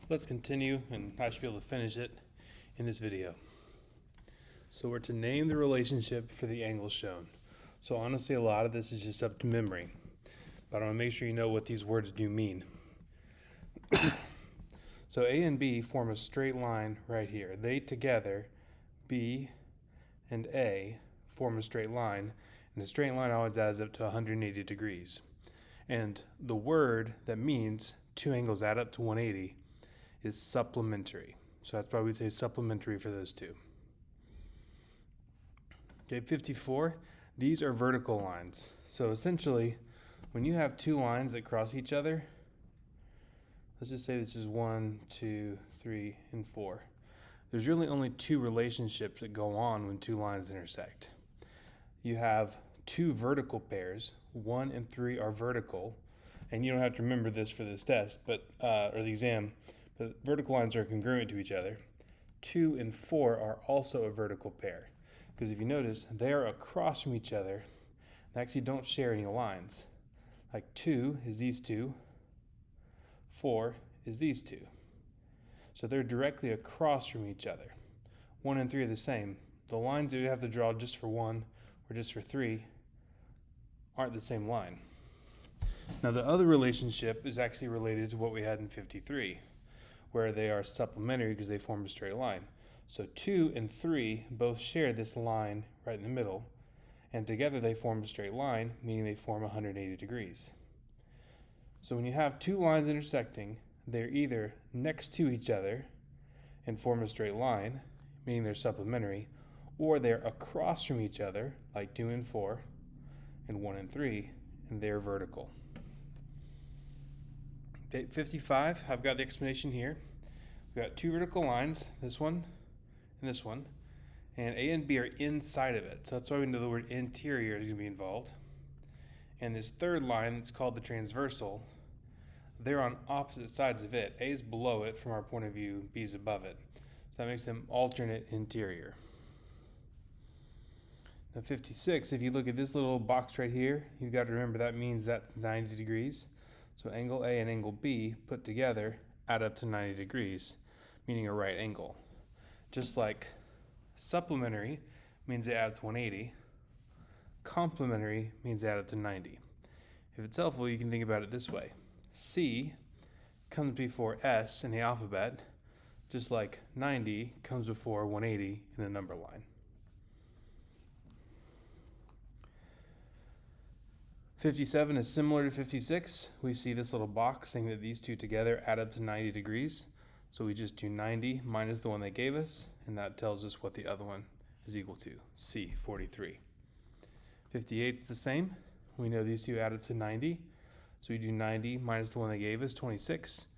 Let's continue, and I should be able to finish it in this video. So we're to name the relationship for the angles shown. So honestly, a lot of this is just up to memory, but I want to make sure you know what these words do mean. So A and B form a straight line right here. They together, B and A, form a straight line, and a straight line always adds up to 180 degrees. And the word that means two angles add up to 180 is supplementary. So that's why we say supplementary for those two. Okay, 54, these are vertical lines. So essentially, when you have two lines that cross each other, let's just say this is 1, 2, 3, and 4. There's really only two relationships that go on when two lines intersect. You have two vertical pairs, 1 and 3 are vertical, and you don't have to remember this for this test, but or the exam, but vertical lines are congruent to each other. 2 and 4 are also a vertical pair, because if you notice, they are across from each other. They actually don't share any lines. Like 2 is these two, 4 is these two. So they're directly across from each other. 1 and 3 are the same. The lines that you have to draw just for 1 or just for 3 aren't the same line. Now the other relationship is actually related to what we had in 53, where they are supplementary because they form a straight line. So 2 and 3 both share this line right in the middle, and together they form a straight line, meaning they form 180 degrees. So when you have two lines intersecting, they're either next to each other and form a straight line, meaning they're supplementary, or they're across from each other, like 2 and 4, and 1 and 3, and they're vertical. Okay, 55, I've got the explanation here. We've got two vertical lines, this one and this one, and A and B are inside of it. So that's why we know the word interior is going to be involved. And this third line, that's called the transversal, they're on opposite sides of it. A is below it from our point of view, B is above it. So that makes them alternate interior. Now 56, if you look at this little box right here, you've got to remember that means that's 90 degrees. So angle A and angle B put together add up to 90 degrees, meaning a right angle. Just like supplementary means they add up to 180, complementary means they add up to 90. If it's helpful, you can think about it this way. C comes before S in the alphabet, just like 90 comes before 180 in a number line. 57 is similar to 56. We see this little box saying that these two together add up to 90 degrees. So we just do 90 minus the one they gave us, and that tells us what the other one is equal to, C, 43. 58 is the same. We know these two add up to 90. So we do 90 minus the one they gave us, 26.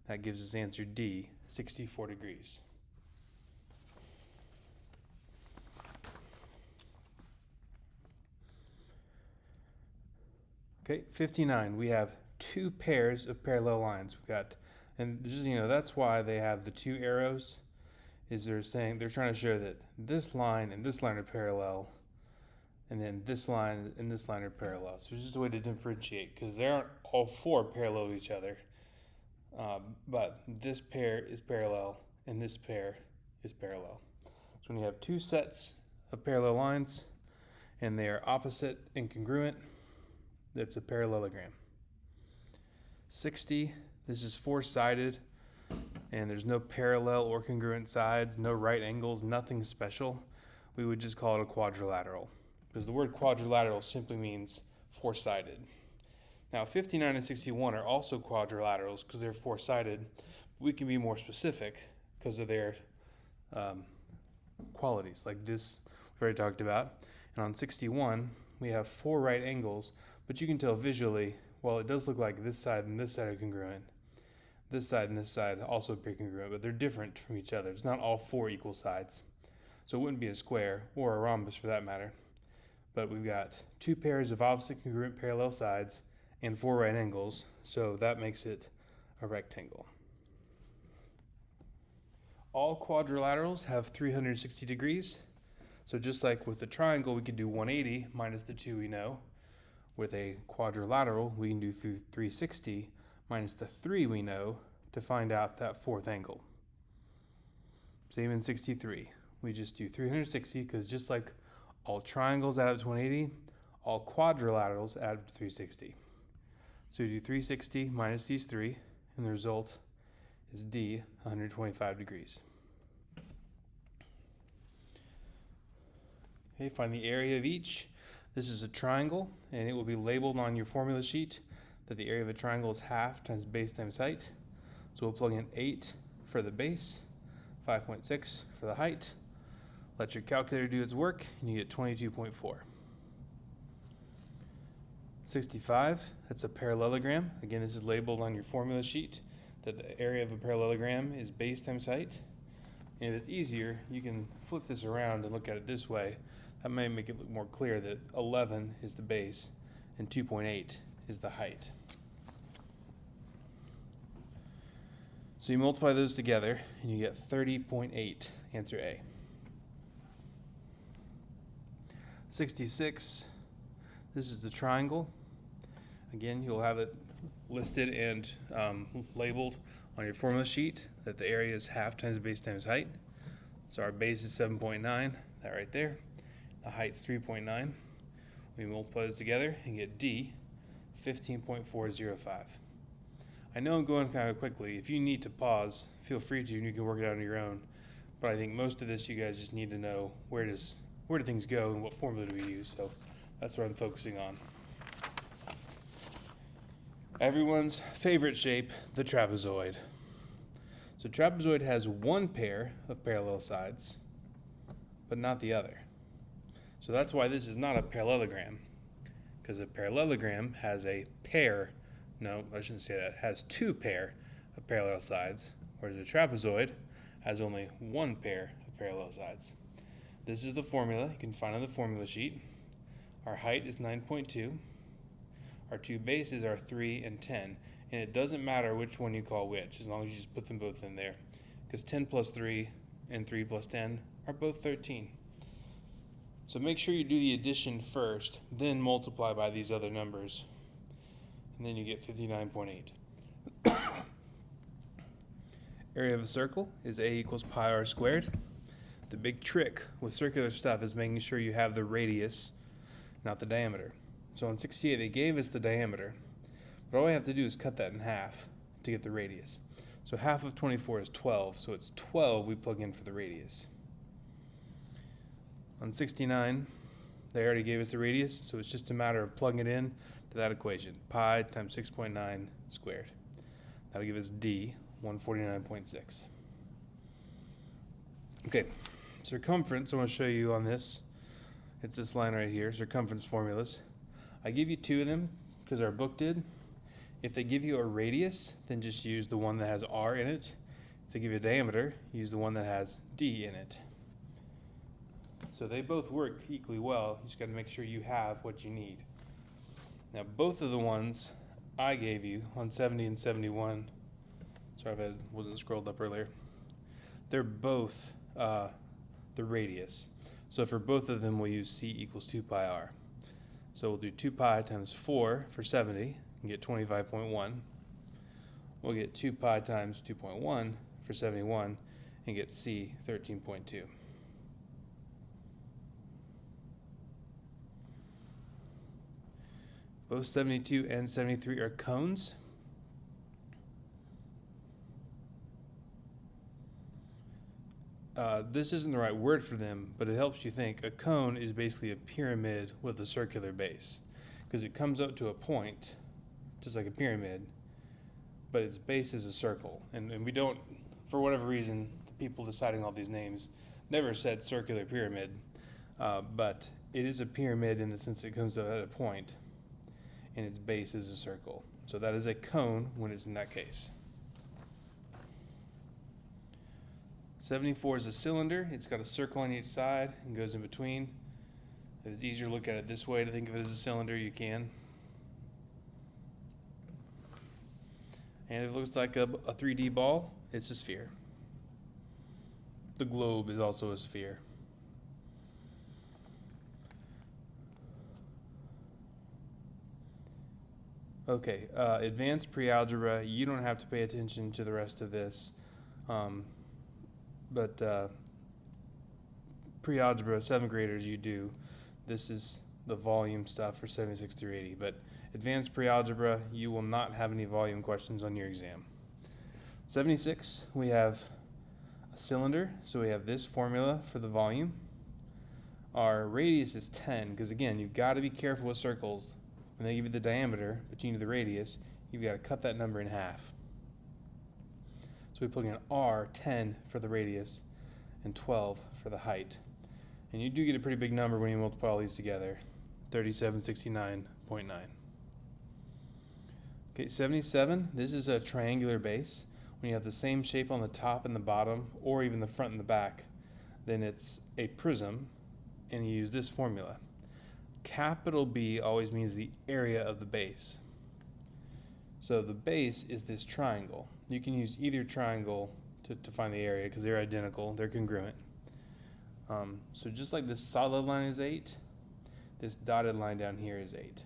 That gives us answer D, 64 degrees. Okay, 59, we have two pairs of parallel lines. We've got, and just, that's why they have the two arrows, is they're trying to show that this line and this line are parallel, and then this line and this line are parallel. So it's just a way to differentiate, because they aren't all four parallel to each other, but this pair is parallel and this pair is parallel. So when you have two sets of parallel lines and they are opposite and congruent, that's a parallelogram. 60, this is four-sided, and there's no parallel or congruent sides, no right angles, nothing special. We would just call it a quadrilateral, because the word quadrilateral simply means four-sided. Now 59 and 61 are also quadrilaterals because they're four-sided. We can be more specific because of their qualities, like this we've already talked about. And on 61, we have four right angles, but you can tell visually, well, it does look like this side and this side are congruent. This side and this side also appear congruent, but they're different from each other. It's not all four equal sides. So it wouldn't be a square or a rhombus for that matter. But we've got two pairs of opposite congruent parallel sides and four right angles, so that makes it a rectangle. All quadrilaterals have 360 degrees. So just like with the triangle, we could do 180 minus the two we know. With a quadrilateral, we can do 360 minus the 3 we know to find out that fourth angle. Same in 63. We just do 360 because just like all triangles add up to 180, all quadrilaterals add up to 360. So we do 360 minus these three, and the result is D, 125 degrees. Okay, find the area of each. This is a triangle, and it will be labeled on your formula sheet that the area of a triangle is half times base times height. So we'll plug in 8 for the base, 5.6 for the height. Let your calculator do its work, and you get 22.4. 65, that's a parallelogram. Again, this is labeled on your formula sheet that the area of a parallelogram is base times height. And if it's easier, you can flip this around and look at it this way. That may make it look more clear that 11 is the base and 2.8 is the height. So you multiply those together and you get 30.8, answer A. 66, this is the triangle. Again, you'll have it listed and labeled on your formula sheet that the area is half times base times height. So our base is 7.9, that right there. The height's 3.9. We multiply those together and get D, 15.405. I know I'm going kind of quickly. If you need to pause, feel free to, and you can work it out on your own. But I think most of this you guys just need to know where do things go and what formula do we use. So that's what I'm focusing on. Everyone's favorite shape, the trapezoid. So trapezoid has one pair of parallel sides, but not the other. So that's why this is not a parallelogram, because a parallelogram has a pair, no, I shouldn't say that, has two pair of parallel sides, whereas a trapezoid has only one pair of parallel sides. This is the formula you can find on the formula sheet. Our height is 9.2. Our two bases are 3 and 10, and it doesn't matter which one you call which, as long as you just put them both in there, because 10 plus 3 and 3 plus 10 are both 13. So make sure you do the addition first, then multiply by these other numbers, and then you get 59.8. Area of a circle is A equals pi r squared. The big trick with circular stuff is making sure you have the radius, not the diameter. So on 68 they gave us the diameter, but all I have to do is cut that in half to get the radius. So half of 24 is 12, so it's 12 we plug in for the radius. On 69, they already gave us the radius, so it's just a matter of plugging it in to that equation. Pi times 6.9 squared. That'll give us D, 149.6. Okay, circumference, I want to show you on this. It's this line right here, circumference formulas. I give you two of them because our book did. If they give you a radius, then just use the one that has R in it. If they give you a diameter, use the one that has D in it. So they both work equally well. You just got to make sure you have what you need. Now both of the ones I gave you on 70 and 71, sorry if I wasn't scrolled up earlier, they're both the radius. So for both of them we'll use C equals 2 pi r. So we'll do 2 pi times 4 for 70 and get 25.1. We'll get 2 pi times 2.1 for 71 and get C, 13.2. Both 72 and 73 are cones. This isn't the right word for them, but it helps you think. A cone is basically a pyramid with a circular base, because it comes up to a point, just like a pyramid, but its base is a circle. And we don't, for whatever reason, the people deciding all these names never said circular pyramid, but it is a pyramid in the sense that it comes up at a point, and its base is a circle. So that is a cone when it's in that case. 74 is a cylinder. It's got a circle on each side and goes in between. If it's easier to look at it this way to think of it as a cylinder, you can. And if it looks like a 3D ball, it's a sphere. The globe is also a sphere. Okay, advanced pre-algebra, you don't have to pay attention to the rest of this. But pre-algebra, 7th graders, you do. This is the volume stuff for 76 through 80. But advanced pre-algebra, you will not have any volume questions on your exam. 76, we have a cylinder, so we have this formula for the volume. Our radius is 10, because again, you've got to be careful with circles. When they give you the diameter, but you need the radius, you've got to cut that number in half. So we plug in R, 10 for the radius, and 12 for the height. And you do get a pretty big number when you multiply all these together, 3769.9. Okay, 77, this is a triangular base. When you have the same shape on the top and the bottom, or even the front and the back, then it's a prism, and you use this formula. Capital B always means the area of the base. So the base is this triangle. You can use either triangle to find the area because they're identical, they're congruent. So just like this solid line is 8, this dotted line down here is 8.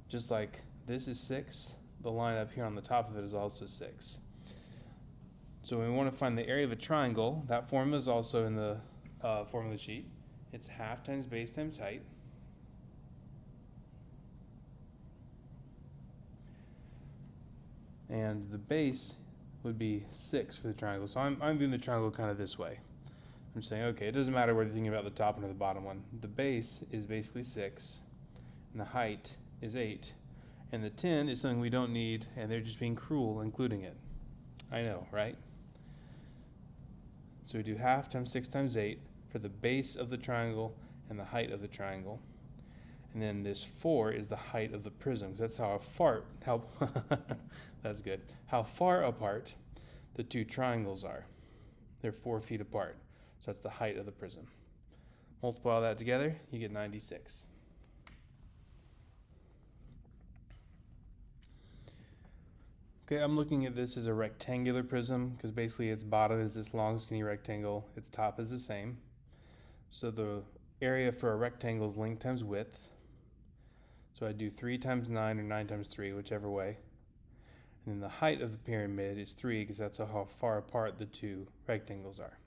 Just like this is 6, the line up here on the top of it is also 6. So when we want to find the area of a triangle, that formula is also in the formula sheet. It's half times base times height. And the base would be 6 for the triangle. So I'm viewing the triangle kind of this way. I'm saying, okay, it doesn't matter whether you're thinking about the top one or the bottom one. The base is basically 6, and the height is 8. And the 10 is something we don't need, and they're just being cruel including it. I know, right? So we do half times 6 times 8 for the base of the triangle and the height of the triangle. And then this 4 is the height of the prism. That's how that's good. How far apart the two triangles are. They're 4 feet apart. So that's the height of the prism. Multiply all that together, you get 96. Okay, I'm looking at this as a rectangular prism because basically its bottom is this long skinny rectangle, its top is the same. So the area for a rectangle is length times width. So I do 3 times 9 or 9 times 3, whichever way. And then the height of the pyramid is 3 because that's how far apart the two rectangles are.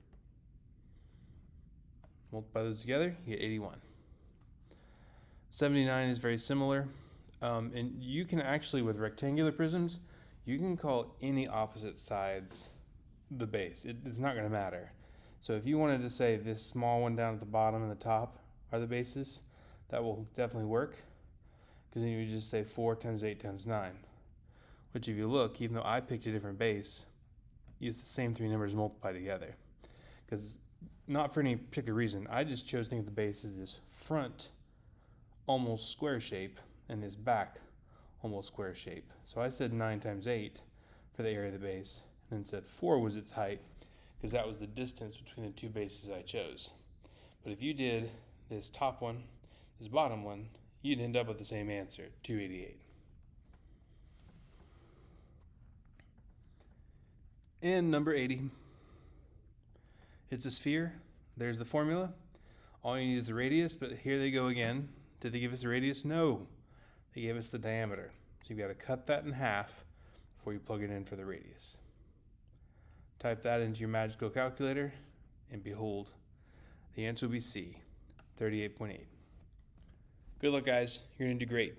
Multiply those together, you get 81. 79 is very similar. And you can actually, with rectangular prisms, you can call any opposite sides the base. It's not going to matter. So if you wanted to say this small one down at the bottom and the top are the bases, that will definitely work. Because then you would just say 4 times 8 times 9. Which if you look, even though I picked a different base, it's the same 3 numbers multiplied together. Because not for any particular reason, I just chose to think of the base as this front almost square shape and this back almost square shape. So I said 9 times 8 for the area of the base, and then said 4 was its height because that was the distance between the two bases I chose. But if you did this top one, this bottom one, you'd end up with the same answer, 288. And number 80. It's a sphere. There's the formula. All you need is the radius, but here they go again. Did they give us the radius? No. They gave us the diameter. So you've got to cut that in half before you plug it in for the radius. Type that into your magical calculator, and behold, the answer will be C, 38.8. Good luck, guys. You're going to do great.